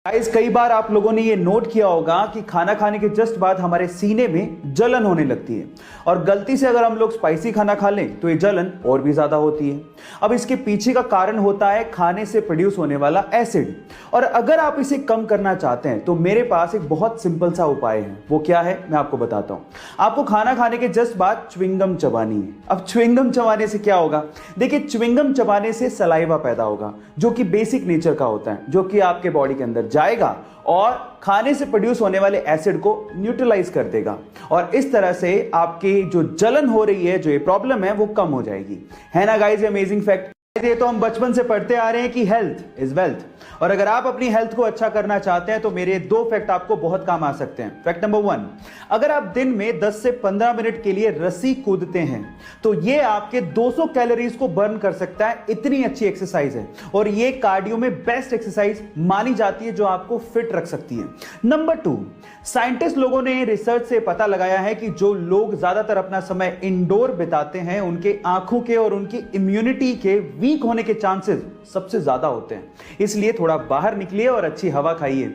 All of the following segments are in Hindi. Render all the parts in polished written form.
गाइस, कई बार आप लोगों ने ये नोट किया होगा कि खाना खाने के जस्ट बाद हमारे सीने में जलन होने लगती है और गलती से अगर हम लोग स्पाइसी खाना खा लें तो ये जलन और भी ज्यादा होती है। अब इसके पीछे का कारण होता है खाने से प्रोड्यूस होने वाला एसिड, और अगर आप इसे कम करना चाहते हैं तो मेरे पास एक बहुत सिंपल सा उपाय है। वो क्या है मैं आपको बताता हूं। आपको खाना खाने के जस्ट बाद च्युइंगम चबानी है। अब च्युइंगम चबाने से क्या होगा? देखिए, च्युइंगम चबाने से सलाइवा पैदा होगा जो कि बेसिक नेचर का होता है, जो कि आपके बॉडी के अंदर जाएगा और खाने से प्रोड्यूस होने वाले एसिड को न्यूट्रलाइज कर देगा, और इस तरह से आपकी जो जलन हो रही है, जो ये प्रॉब्लम है, वो कम हो जाएगी। है ना गाइस, ये अमेजिंग फैक्ट। ये तो हम बचपन से पढ़ते आ रहे हैं कि हेल्थ इज वेल्थ, और अगर आप अपनी हेल्थ को अच्छा करना चाहते हैं तो मेरे दो फैक्ट आपको बहुत काम आ सकते हैं। फैक्ट नंबर 1, अगर आप दिन में 10 से 15 मिनट के लिए रस्सी कूदते हैं तो ये आपके 200 कैलोरीज को बर्न कर सकता है। इतनी अच्छी एक्सरसाइज है और ये कार्डियो में बेस्ट एक्सरसाइज मानी जाती है जो आपको फिट रख सकती है। नंबर 2, साइंटिस्ट लोगों ने रिसर्च से पता लगाया है कि जो लोग ज्यादातर अपना समय इंडोर बिताते हैं उनके आंखों के और उनकी इम्यूनिटी के वीक होने के चांसेस सबसे ज्यादा होते हैं। इसलिए थोड़ा बाहर निकलिए और अच्छी हवा खाइए।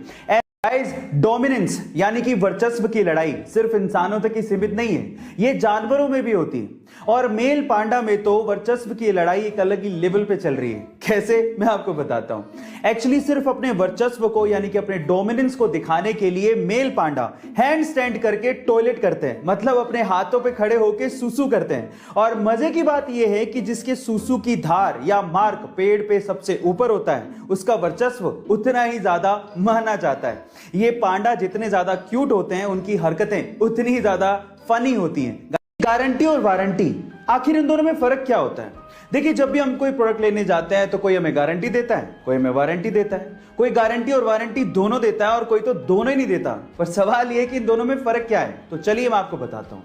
गाइस, डोमिनेंस यानी कि वर्चस्व की लड़ाई सिर्फ इंसानों तक ही सीमित नहीं है, ये जानवरों में भी होती है, और मेल पांडा में तो वर्चस्व की लड़ाई एक अलग ही लेवल पे चल रही है। कैसे मैं आपको बताता हूं। एक्चुअली सिर्फ अपने वर्चस्व को यानी कि अपने डोमिनेंस को दिखाने के लिए मेल पांडा हैंड स्टैंड करके टॉयलेट करते हैं, मतलब अपने हाथों पे खड़े होकर सुसु करते हैं। और मजे की बात यह है कि जिसके सुसु की धार या मार्क पेड़ पे सबसे ऊपर होता है उसका वर्चस्व उतना ही ज्यादा माना जाता है। ये पांडा जितने ज्यादा क्यूट होते हैं उनकी हरकतें उतनी ही ज्यादा फनी होती हैं। गारंटी और वारंटी, आखिर इन दोनों में फर्क क्या होता है? देखिए, जब भी हम कोई प्रोडक्ट लेने जाते हैं तो कोई हमें गारंटी देता है, कोई हमें वारंटी देता है। कोई गारंटी और वारंटी दोनों देता है और कोई तो दोनों ही नहीं देता। पर सवाल यह है कि इन दोनों में फर्क क्या है। तो चलिए मैं आपको बताता हूं।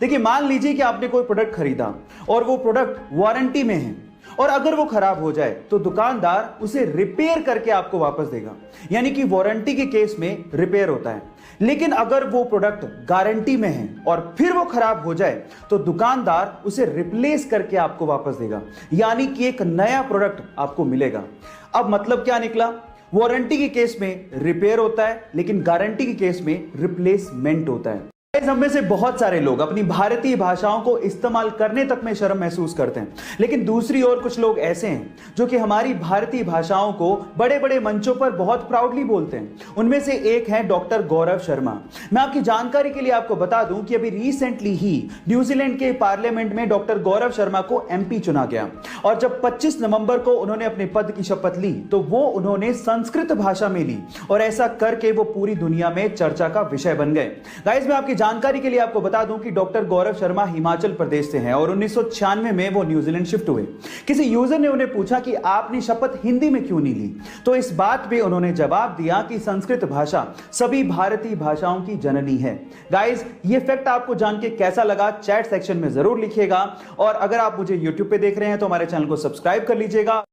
देखिए, मान लीजिए कि आपने कोई प्रोडक्ट खरीदा और वो प्रोडक्ट वारंटी में है, और अगर वो खराब हो जाए तो दुकानदार उसे रिपेयर करके आपको वापस देगा, यानी कि वारंटी के केस में रिपेयर होता है। लेकिन अगर वो प्रोडक्ट गारंटी में है और फिर वो खराब हो जाए तो दुकानदार उसे रिप्लेस करके आपको वापस देगा, यानी कि एक नया प्रोडक्ट आपको मिलेगा। अब मतलब क्या निकला? वारंटी के केस में रिपेयर होता है लेकिन गारंटी के केस में रिप्लेसमेंट होता है। हम में से बहुत सारे लोग अपनी भारतीय भाषाओं को इस्तेमाल करने तक में शर्म महसूस करते हैं, लेकिन दूसरी ओर कुछ लोग ऐसे हैं जो कि हमारी भारतीय भाषाओं को बड़े बड़े मंचों पर बहुत प्राउडली बोलते हैं। उनमें से एक है डॉक्टर गौरव शर्मा। मैं आपकी जानकारी के लिए आपको बता दूं कि अभी रिसेंटली ही न्यूजीलैंड के पार्लियामेंट में डॉक्टर गौरव शर्मा को एमपी चुना गया, और जब 25 नवंबर को उन्होंने अपने पद की शपथ ली तो वो उन्होंने संस्कृत भाषा में ली, और ऐसा करके वो पूरी दुनिया में चर्चा का विषय बन गए। गाइस, मैं आपकी जानकारी के लिए आपको बता दूं कि डॉक्टर गौरव शर्मा हिमाचल प्रदेश से हैं और 1996 में वो न्यूजीलैंड शिफ्ट हुए। किसी यूजर ने उन्हें पूछा कि आपने शपथ हिंदी में क्यों नहीं ली, तो इस बात पे उन्होंने जवाब दिया कि संस्कृत भाषा सभी भारतीय भाषाओं की जननी है। गाइस, ये फैक्ट आपको जान के कैसा लगा चैट सेक्शन में जरूर लिखिएगा, और अगर आप मुझे यूट्यूब पे देख रहे हैं तो हमारे चैनल को सब्सक्राइब कर लीजिएगा।